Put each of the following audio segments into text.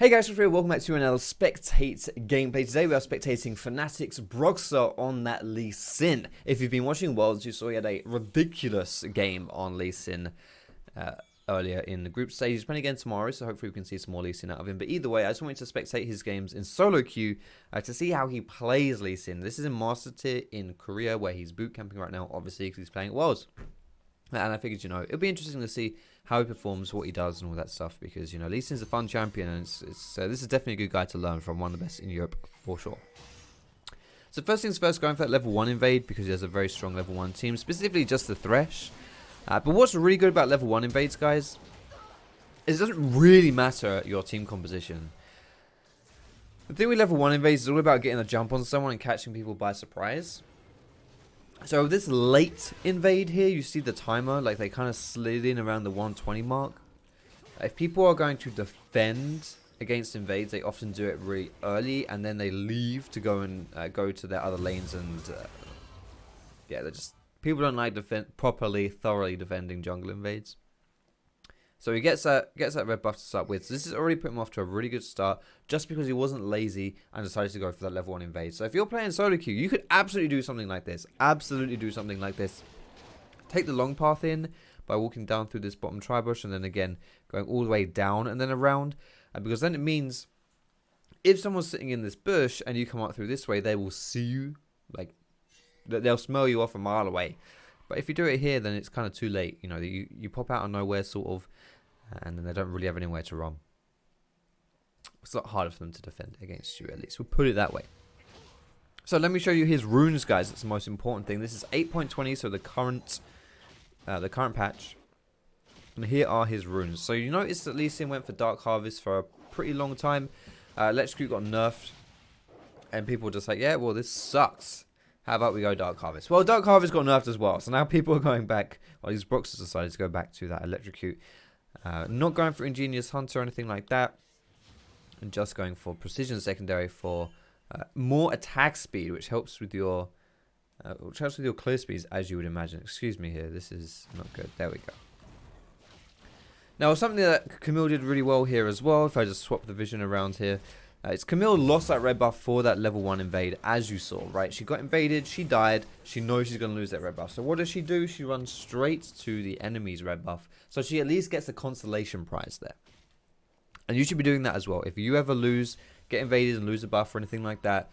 Hey guys, welcome back to another Spectate gameplay. Today we are spectating Fnatic's Broxah on that Lee Sin. If you've been watching Worlds, you saw he had a ridiculous game on Lee Sin earlier in the group stage. He's playing again tomorrow, so hopefully we can see some more Lee Sin out of him. But either way, I just wanted to spectate his games in solo queue to see how he plays Lee Sin. This is in Master Tier in Korea, where he's boot camping right now, obviously, because he's playing at Worlds. And I figured, it'll be interesting to see how he performs, what he does, and all that stuff. Because, Lee Sin's a fun champion, and this is definitely a good guy to learn from. One of the best in Europe, for sure. So first things first, going for that level 1 invade, because he has a very strong level 1 team. Specifically, just the Thresh. But what's really good about level 1 invades, guys, is it doesn't really matter your team composition. The thing with level 1 invades is all about getting a jump on someone and catching people by surprise. So this late invade here, you see the timer, like they kind of slid in around the 120 mark. If people are going to defend against invades, they often do it really early, and then they leave to go and go to their other lanes, and yeah, they're just, people don't like thoroughly defending jungle invades. So he gets that red buff to start with. So this has already put him off to a really good start, just because he wasn't lazy and decided to go for that level 1 invade. So if you're playing solo queue, you could absolutely do something like this. Absolutely do something like this. Take the long path in by walking down through this bottom tri-bush, and then again going all the way down and then around. Because then it means if someone's sitting in this bush and you come out through this way, they will see you. Like, they'll smell you off a mile away. But if you do it here, then it's kind of too late. You pop out of nowhere, sort of, and then they don't really have anywhere to run. It's a lot harder for them to defend against you, at least. We'll put it that way. So let me show you his runes, guys. That's the most important thing. This is 8.20, so the current patch. And here are his runes. So you notice that Lee Sin went for Dark Harvest for a pretty long time. Electrocute got nerfed. And people were just like, yeah, well, this sucks. How about we go Dark Harvest? Well, Dark Harvest got nerfed as well. So now people are going back. Well, these Broxahs decided to go back to that Electrocute. Not going for Ingenious Hunter or anything like that. And just going for Precision Secondary for more attack speed, which helps with your clear speeds, as you would imagine. Excuse me here. This is not good. There we go. Now, something that Camille did really well here as well, if I just swap the vision around here, it's Camille lost that red buff for that level 1 invade, as you saw, right? She got invaded, she died, she knows she's going to lose that red buff. So what does she do? She runs straight to the enemy's red buff. So she at least gets a consolation prize there. And you should be doing that as well. If you ever get invaded and lose a buff or anything like that,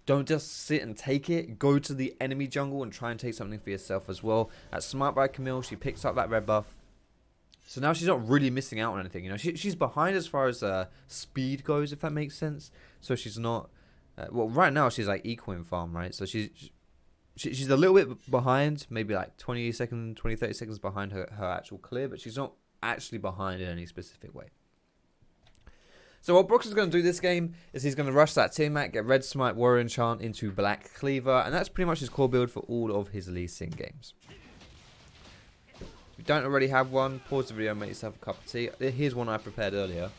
don't just sit and take it. Go to the enemy jungle and try and take something for yourself as well. That's smart by Camille. She picks up that red buff. So now she's not really missing out on anything. She's behind as far as speed goes, if that makes sense. So she's not... well, right now she's like equal in farm, right? So she's a little bit behind, maybe like 30 seconds behind her actual clear, but she's not actually behind in any specific way. So what Broxah's going to do this game is he's going to rush that Tiamat, get Red Smite, Warrior Enchant into Black Cleaver, and that's pretty much his core build for all of his Lee Sin games. If you don't already have one, pause the video and make yourself a cup of tea. Here's one I prepared earlier.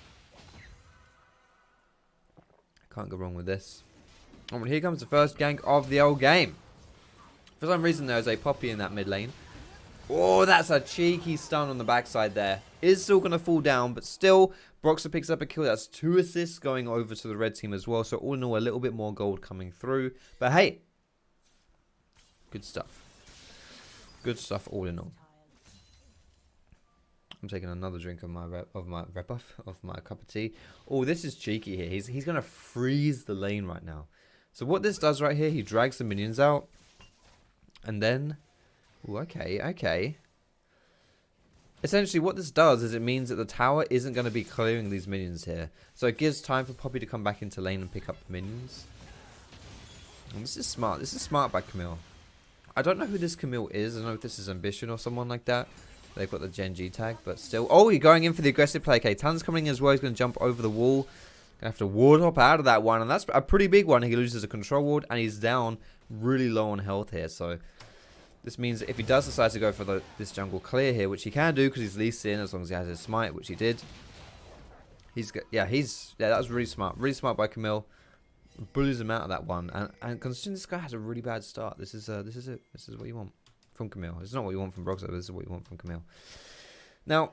Can't go wrong with this. And here comes the first gank of the old game. For some reason there's a Poppy in that mid lane. Oh, that's a cheeky stun on the backside there. Is still going to fall down, but still, Broxah picks up a kill. That's 2 assists going over to the red team as well. So all in all, a little bit more gold coming through. But hey, good stuff. Good stuff all in all. I'm taking another drink of my cup of tea. Oh, this is cheeky here. He's going to freeze the lane right now. So what this does right here, he drags the minions out. And then... ooh, okay. Essentially, what this does is it means that the tower isn't going to be clearing these minions here. So it gives time for Poppy to come back into lane and pick up the minions. And this is smart. This is smart by Camille. I don't know who this Camille is. I don't know if this is Ambition or someone like that. They've got the Gen G tag, but still. Oh, you're going in for the aggressive play. Okay, Tan's coming in as well. He's going to jump over the wall. Going to have to ward hop out of that one. And that's a pretty big one. He loses a control ward, and he's down really low on health here. So this means that if he does decide to go for this jungle clear here, which he can do because he's Lee Sin as long as he has his smite, which he did. That was really smart. Really smart by Camille. Bullies him out of that one. And considering this guy has a really bad start, this is it. This is what you want from Camille. It's not what you want from Broxah, but this is what you want from Camille. Now,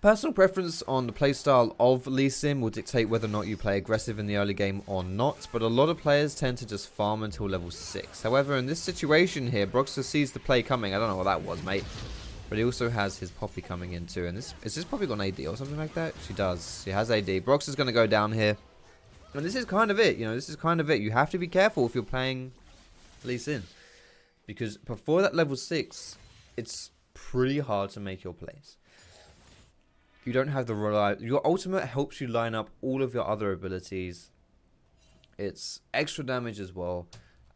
Personal preference on the playstyle of Lee Sin will dictate whether or not you play aggressive in the early game or not, but a lot of players tend to just farm until level 6. However, in this situation here, Broxah sees the play coming. I don't know what that was, mate. But he also has his Poppy coming in too. And is this Poppy got an AD or something like that? She does. She has AD. Broxah's going to go down here. And this is kind of it, you know, this is kind of it. You have to be careful if you're playing Lee Sin. Because before that level 6, it's pretty hard to make your plays. You don't have the your ultimate helps you line up all of your other abilities. It's extra damage as well.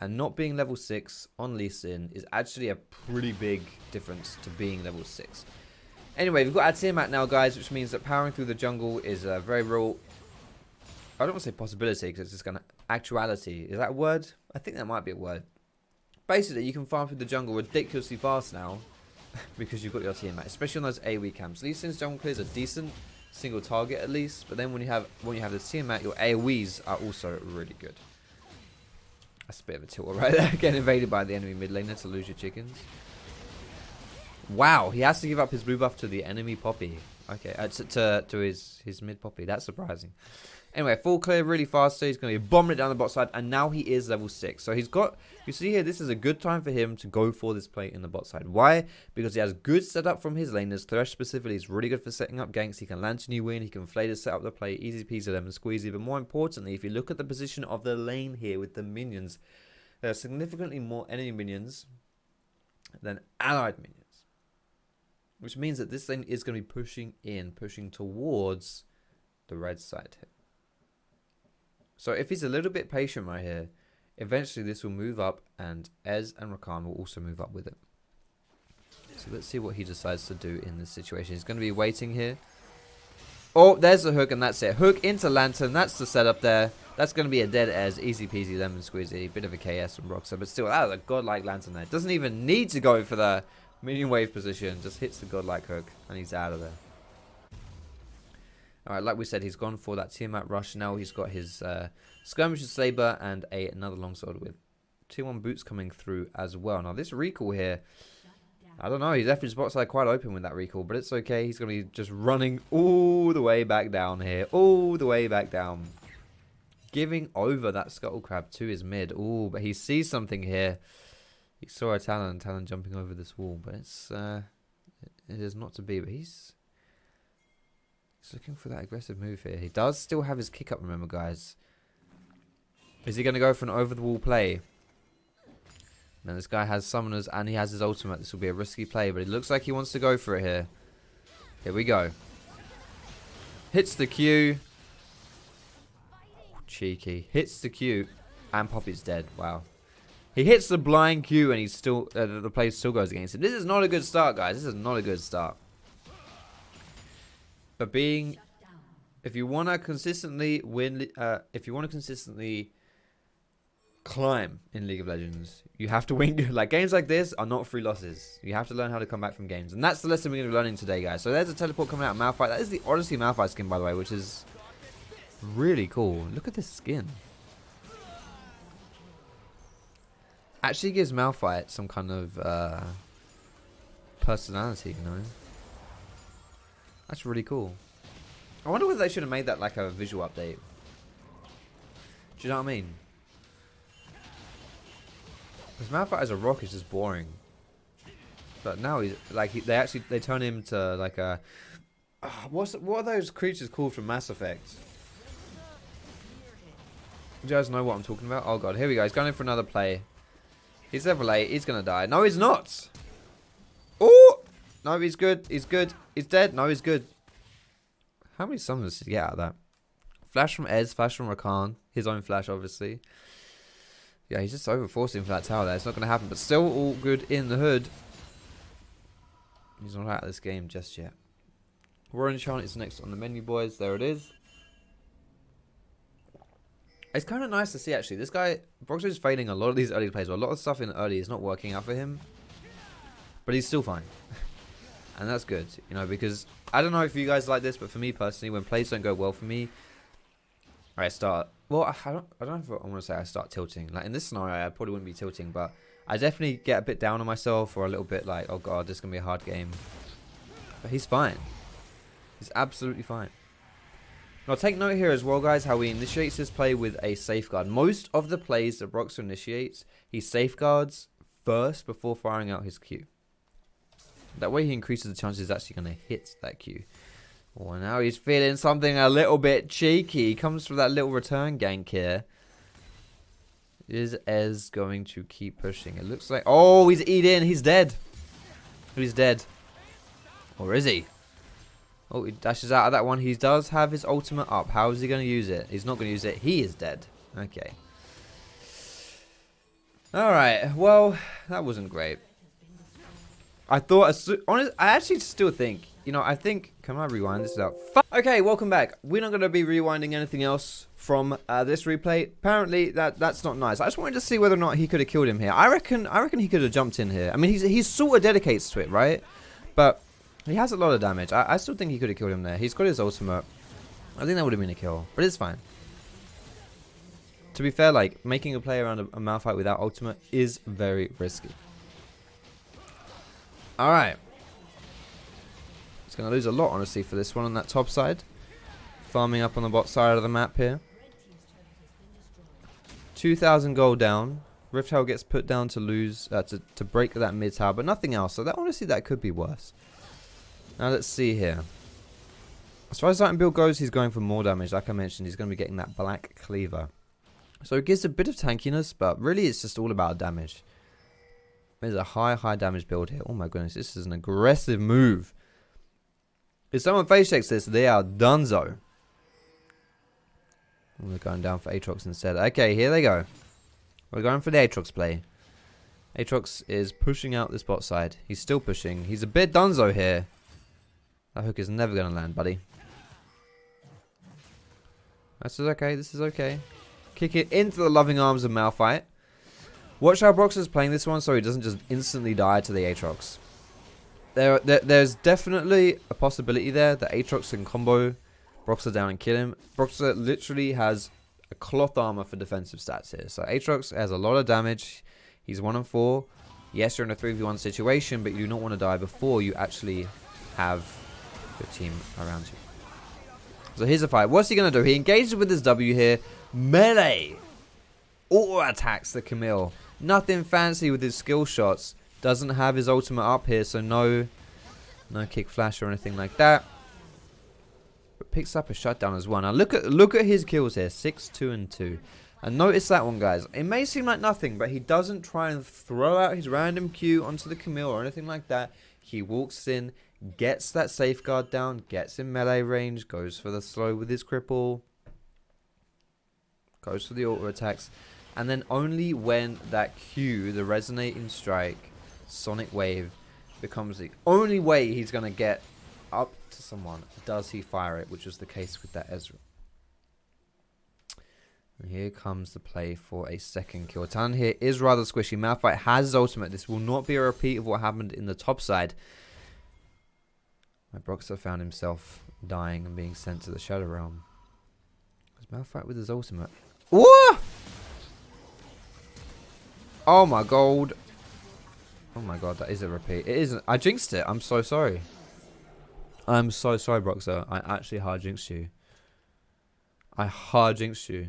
And not being level 6 on Lee Sin is actually a pretty big difference to being level 6. Anyway, we've got our Tiamat now, guys, which means that powering through the jungle is a very real... I don't want to say possibility because it's just going to... Actuality. Is that a word? I think that might be a word. Basically, you can farm through the jungle ridiculously fast now. Because you've got your Tiamat, especially on those AoE camps. Lee Sin's jungle clears are decent, single target at least, but then when you have the Tiamat, your AoEs are also really good. That's a bit of a tilt right there. Getting invaded by the enemy mid laner to lose your chickens. Wow, he has to give up his blue buff to the enemy Poppy. Okay, to his mid Poppy. That's surprising. Anyway, full clear really fast, so he's going to be bombing it down the bot side, and now he is level 6. So he's got, you see here, this is a good time for him to go for this play in the bot side. Why? Because he has good setup from his laners. Thresh specifically is really good for setting up ganks. He can lantern you in, he can flay to set up the play, easy peasy lemon squeezy. But more importantly, if you look at the position of the lane here with the minions, there are significantly more enemy minions than allied minions. Which means that this lane is going to be pushing towards the red side here. So if he's a little bit patient right here, eventually this will move up and Ez and Rakan will also move up with it. So let's see what he decides to do in this situation. He's going to be waiting here. Oh, there's the hook and that's it. Hook into Lantern. That's the setup there. That's going to be a dead Ez. Easy peasy lemon squeezy. Bit of a KS from Broxah. But still, that was a godlike Lantern there. Doesn't even need to go for the minion wave position. Just hits the godlike hook and he's out of there. Alright, like we said, he's gone for that Tiamat rush. Now he's got his Skirmisher Saber and another longsword with tier 1 boots coming through as well. Now this recall here, I don't know, he's left his spot side quite open with that recall, but it's okay. He's going to be just running all the way back down here. All the way back down. Giving over that Scuttle Crab to his mid. Oh, but he sees something here. He saw a Talon jumping over this wall, but it's it is not to be, but he's looking for that aggressive move here. He does still have his kick up, remember, guys. Is he going to go for an over-the-wall play? Now, this guy has summoners and he has his ultimate. This will be a risky play, but it looks like he wants to go for it here. Here we go. Hits the Q. Cheeky. Hits the Q. And Poppy's dead. Wow. He hits the blind Q and he's still the play still goes against him. This is not a good start, guys. This is not a good start. But if you want to consistently win, if you want to consistently climb in League of Legends, you have to win. Like, games like this are not free losses. You have to learn how to come back from games. And that's the lesson we're going to be learning today, guys. So there's a teleport coming out of Malphite. That is the Odyssey Malphite skin, by the way, which is really cool. Look at this skin. Actually gives Malphite some kind of personality, you know. That's really cool. I wonder whether they should have made that like a visual update. Do you know what I mean? Because Malphite as a rock is just boring. But now he's like they turn him to like a what are those creatures called from Mass Effect? Do you guys know what I'm talking about? Oh god, here we go. He's going in for another play. He's level 8. He's gonna die. No, he's not. Oh no, he's good. He's good. He's dead. No, he's good. How many summons did he get out of that? Flash from Ez, flash from Rakan. His own flash, obviously. Yeah, he's just over-forcing for that tower there. It's not going to happen, but still all good in the hood. He's not out of this game just yet. Warren Enchant is next on the menu, boys. There it is. It's kind of nice to see, actually. This guy, Broxah is failing a lot of these early plays. Well, a lot of stuff in early is not working out for him. But he's still fine. And that's good, you know, because I don't know if you guys like this, but for me personally, when plays don't go well for me, I start, well, I don't know if I want to say I start tilting. Like in this scenario, I probably wouldn't be tilting, but I definitely get a bit down on myself or a little bit like, oh god, this is going to be a hard game. But he's fine. He's absolutely fine. Now take note here as well, guys, how he initiates his play with a safeguard. Most of the plays that Broxah initiates, he safeguards first before firing out his Q. That way he increases the chances he's actually going to hit that Q. Oh, now he's feeling something a little bit cheeky. He comes for that little return gank here. Is Ez going to keep pushing? It looks like... Oh, he's eating. He's dead. He's dead. Or is he? Oh, he dashes out of that one. He does have his ultimate up. How is he going to use it? He's not going to use it. He is dead. Okay. Alright. Well, that wasn't great. I thought... I actually still think... You know, I think... Can I rewind this out? Okay, welcome back. We're not going to be rewinding anything else from this replay. Apparently, that's not nice. I just wanted to see whether or not he could have killed him here. I reckon he could have jumped in here. I mean, he sort of dedicates to it, right? But... He has a lot of damage. I still think he could have killed him there. He's got his ultimate. I think that would have been a kill. But it's fine. To be fair, like, making a play around a Malphite without ultimate is very risky. Alright. He's going to lose a lot, honestly, for this one on that top side. Farming up on the bot side of the map here. 2,000 gold down. Rift Hell gets put down to lose, to break that mid tower, but nothing else. So that honestly, that could be worse. Now let's see here. As far as Titan build goes, he's going for more damage. Like I mentioned, he's going to be getting that black cleaver. So it gives a bit of tankiness, but really it's just all about damage. There's a high damage build here. Oh my goodness, this is an aggressive move. If someone face checks this, they are donezo. We're going down for Aatrox instead. Okay, here they go. We're going for the Aatrox play. Aatrox is pushing out this bot side. He's still pushing. He's a bit donezo here. That hook is never going to land, buddy. This is okay. This is okay. Kick it into the loving arms of Malphite. Watch how Broxah is playing this one so he doesn't just instantly die to the Aatrox. There's definitely a possibility there that Aatrox can combo Broxah down and kill him. Broxah literally has a cloth armor for defensive stats here. So Aatrox has a lot of damage. He's 1-4. Yes, you're in a 3v1 situation, but you do not want to die before you actually have your team around you. So here's a fight. What's he going to do? He engages with his W here. Melee. Auto attacks the Camille. Nothing fancy with his skill shots. Doesn't have his ultimate up here, so no kick flash or anything like that. But picks up a shutdown as well. Now look at his kills here. 6, 2, and 2. And notice that one, guys. It may seem like nothing, but he doesn't try and throw out his random Q onto the Camille or anything like that. He walks in, gets that safeguard down, gets in melee range, goes for the slow with his cripple, goes for the auto attacks, and then only when that Q, the resonating strike, sonic wave, becomes the only way he's going to get up to someone, does he fire it, which was the case with that Ezra. And here comes the play for a second kill. Talon here is rather squishy. Malphite has his ultimate. This will not be a repeat of what happened in the top side. My Broxah found himself dying and being sent to the Shadow Realm. Because Malphite with his ultimate. Whoa! Oh my god. Oh my god, that is a repeat. It isn't. I jinxed it. I'm so sorry. I'm so sorry, Broxah. I actually hard jinxed you. I hard jinxed you.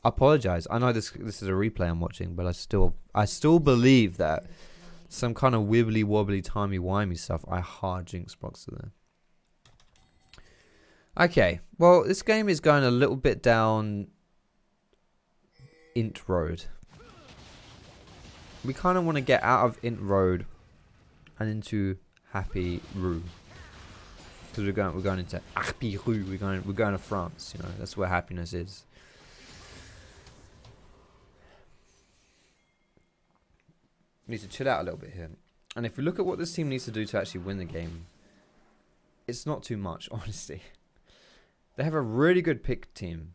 I apologize. I know this is a replay I'm watching, but I still believe that some kind of wibbly wobbly timey wimey stuff. I hard jinx Broxah there. Okay, well this game is going a little bit down Int Road. We kind of want to get out of Int Road and into Happy Rue, because we're going into Happy Rue. We're going to France. You know, that's where happiness is. We need to chill out a little bit here. And if we look at what this team needs to do to actually win the game, it's not too much, honestly. They have a really good pick team.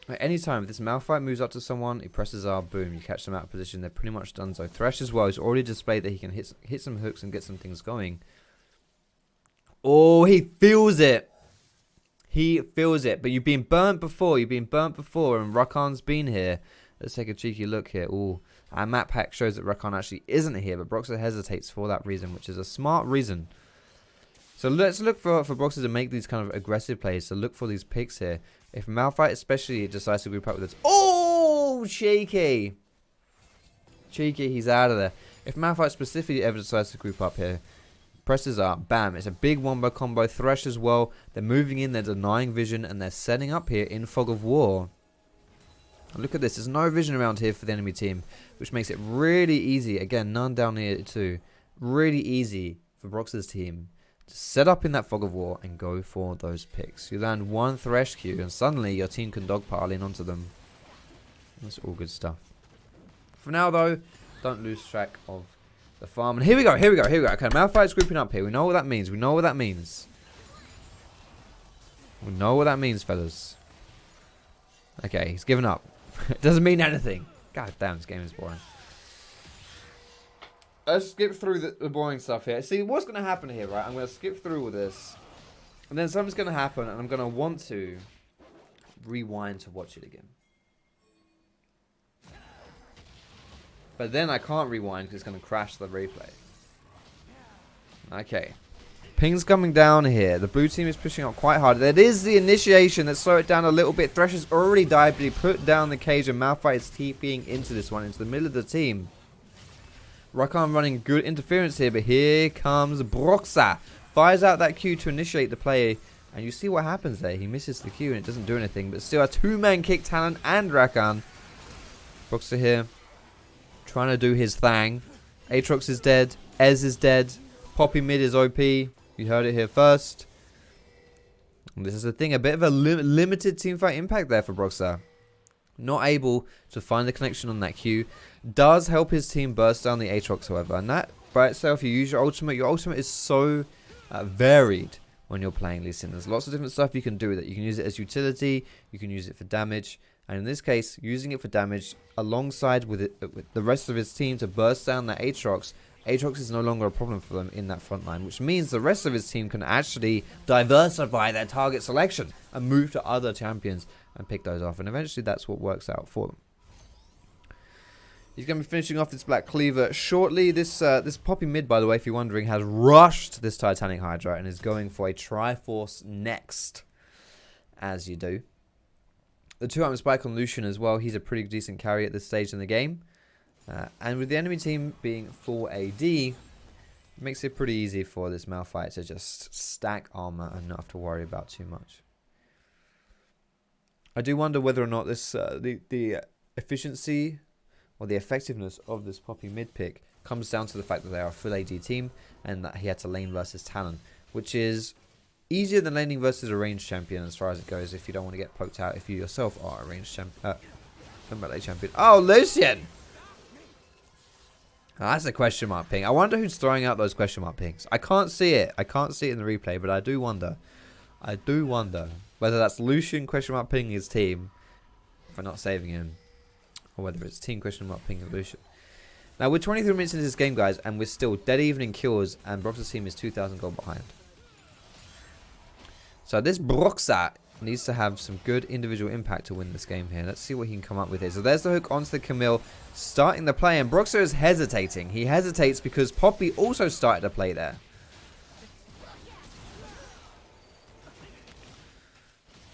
At any time, if this Malphite moves up to someone, he presses R, boom, you catch them out of position, they're pretty much done. So Thresh as well has already displayed that he can hit some hooks and get some things going. Oh, he feels it. He feels it. But you've been burnt before. And Rakan's been here. Let's take a cheeky look here. Ooh. Our map pack shows that Rakan actually isn't here, but Broxah hesitates for that reason, which is a smart reason. So let's look for Broxah to make these kind of aggressive plays, to look for these picks here. If Malphite especially decides to group up with this... Oh, cheeky! Cheeky, he's out of there. If Malphite specifically ever decides to group up here, presses up, bam, it's a big wombo combo. Thresh as well. They're moving in, they're denying vision, and they're setting up here in Fog of War. Look at this, there's no vision around here for the enemy team, which makes it really easy. Again, none down here too. Really easy for Broxah's team to set up in that Fog of War and go for those picks. You land one Thresh Q and suddenly your team can dogpile in onto them. That's all good stuff. For now though, don't lose track of the farm. And here we go. Okay, Malphite's grouping up here. We know what that means. We know what that means, fellas. Okay, he's given up. It doesn't mean anything. God damn, this game is boring. Let's skip through the boring stuff here. See, what's going to happen here, right? I'm going to skip through all this. And then something's going to happen, and I'm going to want to rewind to watch it again. But then I can't rewind because it's going to crash the replay. Okay. Ping's coming down here. The blue team is pushing up quite hard. That is the initiation. Let's slow it down a little bit. Thresh has already died, but he put down the cage, and Malphite is TPing into this one, into the middle of the team. Rakan running good interference here, but here comes Broxah. Fires out that Q to initiate the play, and you see what happens there. He misses the Q, and it doesn't do anything, but still a two-man kick, Talon and Rakan. Broxah here, trying to do his thing. Aatrox is dead. Ez is dead. Poppy mid is OP. You heard it here first. And this is the thing, a bit of a limited teamfight impact there for Broxah. Not able to find the connection on that Q. Does help his team burst down the Aatrox, however. And that by itself, you use your ultimate. Your ultimate is so varied when you're playing Lee Sin. There's lots of different stuff you can do with it. You can use it as utility. You can use it for damage. And in this case, using it for damage alongside with the rest of his team to burst down that Aatrox. Aatrox is no longer a problem for them in that front line, which means the rest of his team can actually diversify their target selection and move to other champions and pick those off. And eventually that's what works out for them. He's going to be finishing off this Black Cleaver shortly. This Poppy mid, by the way, if you're wondering, has rushed this Titanic Hydra and is going for a Triforce next, as you do. The 2-item spike on Lucian as well. He's a pretty decent carry at this stage in the game. And with the enemy team being full AD, it makes it pretty easy for this Malphite to just stack armor and not have to worry about too much. I do wonder whether or not this the efficiency or the effectiveness of this Poppy mid pick comes down to the fact that they are a full AD team and that he had to lane versus Talon, which is easier than laning versus a ranged champion as far as it goes if you don't want to get poked out if you yourself are a ranged champion. Oh, Lucian! Oh, that's a question mark ping. I wonder who's throwing out those question mark pings. I can't see it. I can't see it in the replay, but I do wonder. I do wonder whether that's Lucian question mark pinging his team for not saving him, or whether it's team question mark pinging Lucian. Now, we're 23 minutes into this game, guys, and we're still dead even in kills, and Broxah's team is 2,000 gold behind. So this Broxah needs to have some good individual impact to win this game here. Let's see what he can come up with here. So there's the hook onto the Camille, starting the play, and Broxah is hesitating. He hesitates because Poppy also started to play there.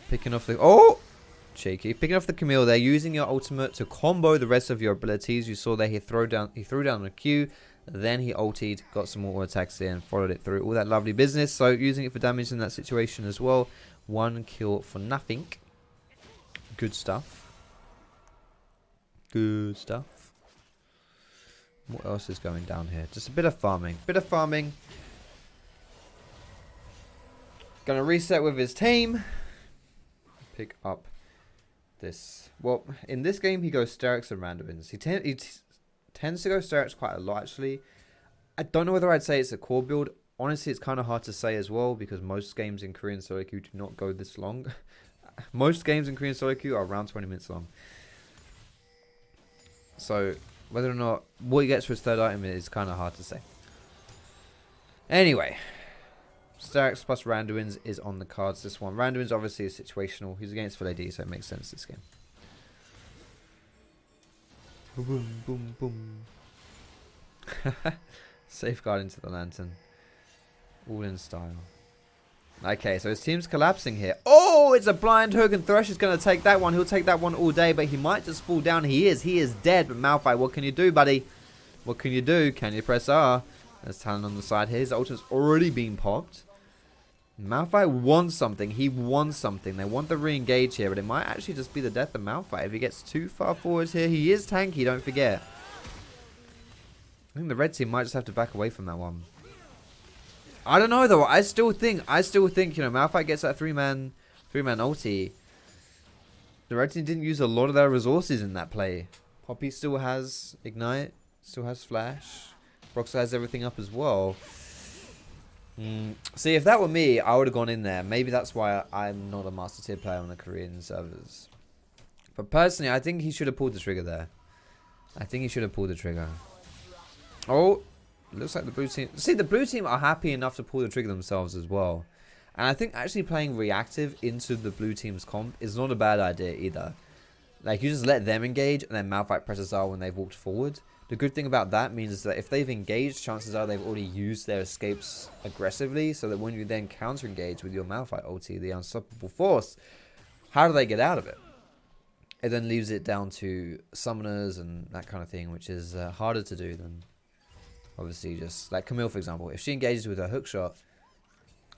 Picking off the... Oh! Cheeky. Picking off the Camille there, using your ultimate to combo the rest of your abilities. You saw there he threw down the Q, then he ultied, got some auto attacks in, followed it through. All that lovely business. So using it for damage in that situation as well. 1 kill for nothing. Good stuff. Good stuff. What else is going down here? Just a bit of farming. Gonna reset with his team. Pick up this. Well, in this game he goes Sterix and Randuins. He tends to go Sterix quite a lot actually. I don't know whether I'd say it's a core build. Honestly, it's kind of hard to say as well because most games in Korean solo queue do not go this long. Most games in Korean solo queue are around 20 minutes long. So whether or not what he gets for his third item is kind of hard to say. Anyway, Sterix plus Randuins is on the cards this one. Randuins obviously is situational. He's against full AD, so it makes sense this game. Boom, boom, boom. Safeguard into the lantern. All in style. Okay, so his team's collapsing here. Oh, it's a blind hook, and Thresh is going to take that one. He'll take that one all day, but he might just fall down. He is dead. But Malphite, what can you do, buddy? What can you do? Can you press R? There's Talon on the side here. His ultimate's already been popped. Malphite wants something. He wants something. They want the re-engage here, but it might actually just be the death of Malphite. If he gets too far forward here, he is tanky, don't forget. I think the red team might just have to back away from that one. I don't know though. I still think, you know, Malphite gets that three-man ulti. The red team didn't use a lot of their resources in that play. Poppy still has Ignite, still has Flash. Broxah has everything up as well. See, if that were me, I would have gone in there. Maybe that's why I'm not a master tier player on the Korean servers. But personally, I think he should have pulled the trigger there. I think he should have pulled the trigger. Oh, looks like the blue team. See, the blue team are happy enough to pull the trigger themselves as well. And I think actually playing reactive into the blue team's comp is not a bad idea either. Like, you just let them engage and then Malphite presses R when they've walked forward. The good thing about that means that if they've engaged, chances are they've already used their escapes aggressively, so that when you then counter-engage with your Malphite ulti, the unstoppable force, how do they get out of it? It then leaves it down to summoners and that kind of thing, which is harder to do than obviously just like Camille, for example. If she engages with her hookshot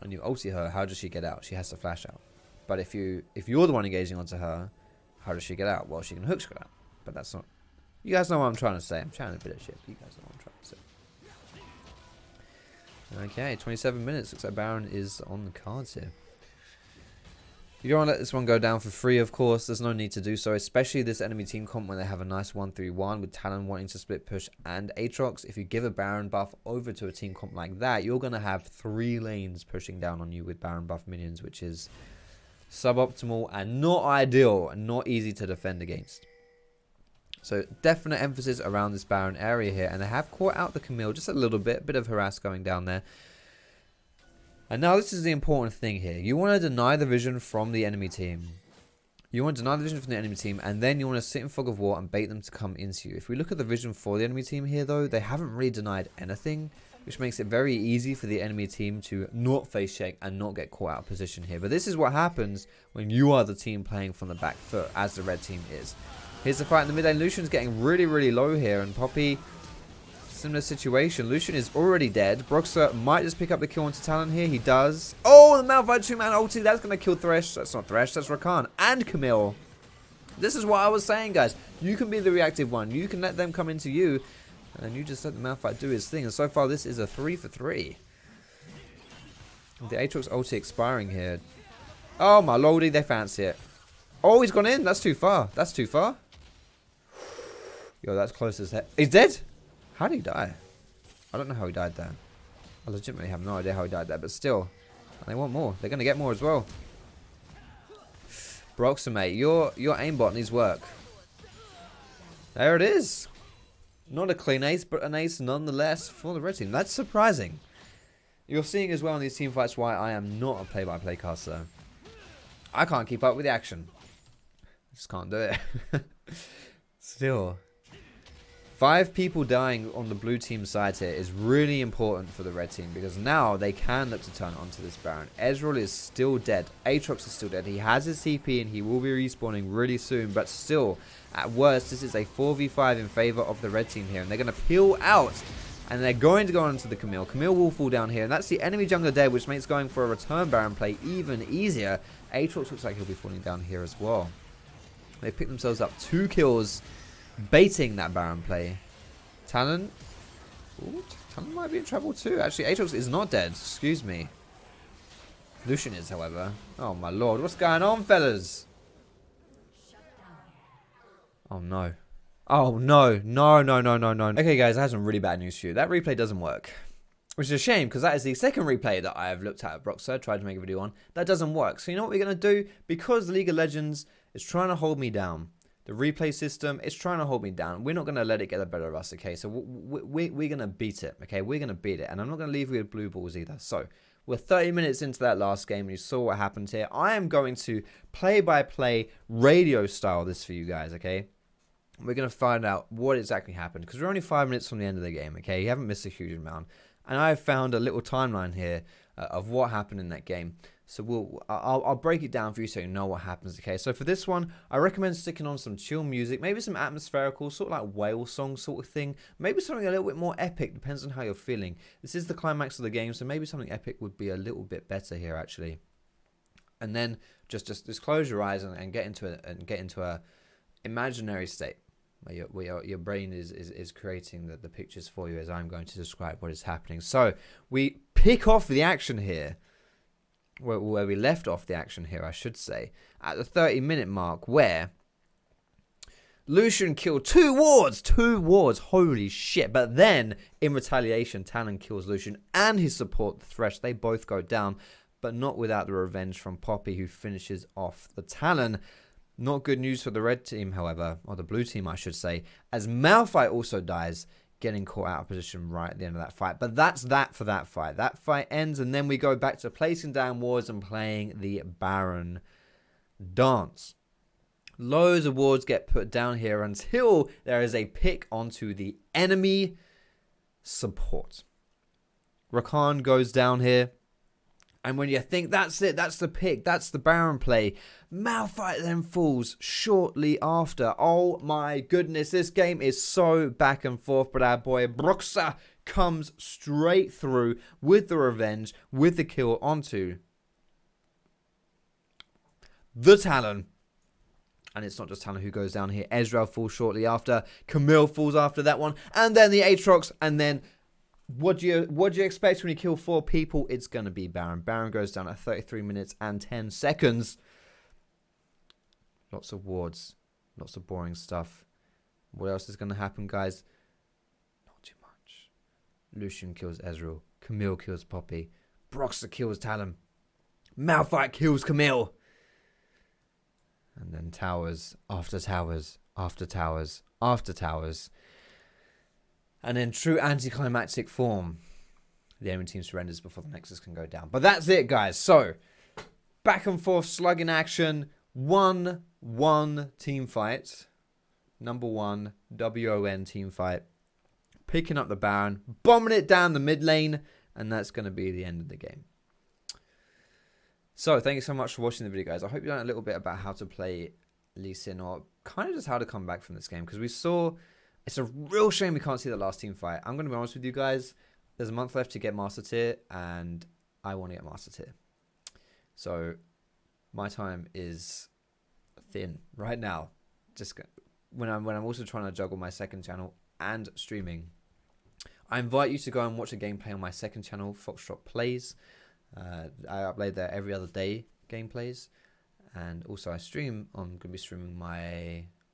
and you ulti her, how does she get out? She has to flash out. But if you're the one engaging onto her, how does she get out? Well, she can hookshot out, but that's not. You guys know what I'm trying to say. I'm chatting a bit of shit. You guys know what I'm trying to say. Okay, 27 minutes. Looks like Baron is on the cards here. You don't want to let this one go down for free, of course. There's no need to do so, especially this enemy team comp when they have a nice 1-3-1 with Talon wanting to split push and Aatrox. If you give a Baron buff over to a team comp like that, you're going to have 3 lanes pushing down on you with Baron buff minions, which is suboptimal and not ideal and not easy to defend against. So definite emphasis around this Baron area here. And they have caught out the Camille just a little bit. Bit of harass going down there. And now this is the important thing here. You want to deny the vision from the enemy team. You want to deny the vision from the enemy team. And then you want to sit in Fog of War and bait them to come into you. If we look at the vision for the enemy team here though, they haven't really denied anything. Which makes it very easy for the enemy team to not face check and not get caught out of position here. But this is what happens when you are the team playing from the back foot, as the red team is. Here's the fight in the mid lane. Lucian's getting really, really low here. And Poppy, similar situation. Lucian is already dead. Broxah might just pick up the kill onto Talon here. He does. Oh, the Malphite 2-man ulti. That's going to kill Thresh. That's not Thresh. That's Rakan. And Camille. This is what I was saying, guys. You can be the reactive one. You can let them come into you. And you just let the Malphite do his thing. And so far, this is a 3 for 3. The Aatrox ulti expiring here. Oh, my lordy. They fancy it. Oh, he's gone in. That's too far. That's too far. Yo, that's close as heck. He's dead? How did he die? I don't know how he died there. I legitimately have no idea how he died there, but still. And they want more. They're going to get more as well. Broxah, mate, your aimbot needs work. There it is. Not a clean ace, but an ace nonetheless for the red team. That's surprising. You're seeing as well in these team fights why I am not a play-by-play caster. I can't keep up with the action. I just can't do it. Still. 5 people dying on the blue team side here is really important for the red team, because now they can look to turn onto this Baron. Ezreal is still dead. Aatrox is still dead. He has his CP and he will be respawning really soon, but still, at worst, this is a 4v5 in favor of the red team here, and they're going to peel out, and they're going to go onto the Camille. Camille will fall down here, and that's the enemy jungler dead, which makes going for a return Baron play even easier. Aatrox looks like he'll be falling down here as well. They pick themselves up 2 kills, baiting that Baron play. Talon. Ooh, Talon might be in trouble too. Actually, Aatrox is not dead. Excuse me. Lucian is, however. Oh my lord. What's going on, fellas? Oh no. Oh no. No, no, no, no, no. Okay, guys, I have some really bad news for you. That replay doesn't work. Which is a shame, because that is the second replay that I have looked at Broxah, tried to make a video on. That doesn't work. So you know what we're going to do? Because League of Legends is trying to hold me down. The replay system is trying to hold me down. We're not going to let it get the better of us, okay? So we're going to beat it, okay? We're going to beat it. And I'm not going to leave you with blue balls either. So we're 30 minutes into that last game. You saw what happened here. I am going to play-by-play radio style this for you guys, okay? We're going to find out what exactly happened, because we're only 5 minutes from the end of the game, okay? You haven't missed a huge amount. And I've found a little timeline here of what happened in that game. So I'll break it down for you so you know what happens, okay? So for this one, I recommend sticking on some chill music, maybe some atmospherical, sort of like whale song sort of thing. Maybe something a little bit more epic, depends on how you're feeling. This is the climax of the game, so maybe something epic would be a little bit better here, actually. And then just close your eyes and get into a imaginary state where your brain is creating the pictures for you as I'm going to describe what is happening. So we pick off the action here, where we left off the action here, I should say, at the 30-minute mark, where Lucian killed two wards, holy shit. But then, in retaliation, Talon kills Lucian and his support, the Thresh. They both go down, but not without the revenge from Poppy, who finishes off the Talon. Not good news for the red team, however, or the blue team, I should say, as Malphite also dies, getting caught out of position right at the end of that fight. But that's that for that fight. That fight ends, and then we go back to placing down wards and playing the Baron dance. Loads of wards get put down here until there is a pick onto the enemy support. Rakan goes down here. And when you think that's it, that's the pick, that's the Baron play, Malphite then falls shortly after. Oh my goodness, this game is so back and forth, but our boy Broxah comes straight through with the revenge, with the kill onto the Talon. And it's not just Talon who goes down here. Ezreal falls shortly after. Camille falls after that one. And then the Aatrox, and then what do you expect when you kill 4 people? It's going to be Baron. Baron goes down at 33 minutes and 10 seconds. Lots of wards. Lots of boring stuff. What else is going to happen, guys? Not too much. Lucian kills Ezreal. Camille kills Poppy. Broxah kills Talon. Malphite kills Camille. And then towers after towers after towers after towers. And in true anticlimactic form, the enemy team surrenders before the Nexus can go down. But that's it, guys. So, back and forth slugging action. 1-1 team fight. Number 1, WON team fight. Picking up the Baron. Bombing it down the mid lane. And that's going to be the end of the game. So, thank you so much for watching the video, guys. I hope you learned a little bit about how to play Lee Sin, or kind of just how to come back from this game. Because we saw... It's a real shame we can't see the last team fight. I'm going to be honest with you guys. There's a month left to get Master Tier, and I want to get Master Tier. So, my time is thin right now. Just when I'm also trying to juggle my second channel and streaming. I invite you to go and watch a gameplay on my second channel, Foxdrop Plays. I upload there every other day, gameplays. And also I stream. I'm going to be streaming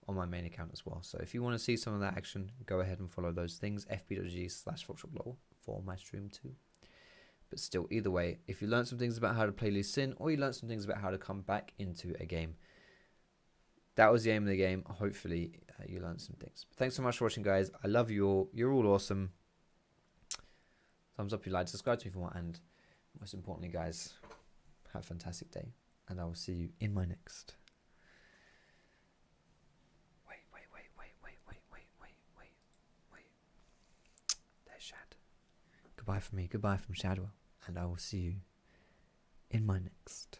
on my main account as well. So if you want to see some of that action, go ahead and follow those things. fb.g/FoxdropLol for my stream too. But still, either way, if you learn some things about how to play Lee Sin, or you learn some things about how to come back into a game, that was the aim of the game. Hopefully, you learned some things. But thanks so much for watching, guys. I love you all. You're all awesome. Thumbs up if you like, subscribe to me for more, and most importantly, guys, have a fantastic day. And I will see you in my next. Goodbye from me, goodbye from Shadwell, and I will see you in my next.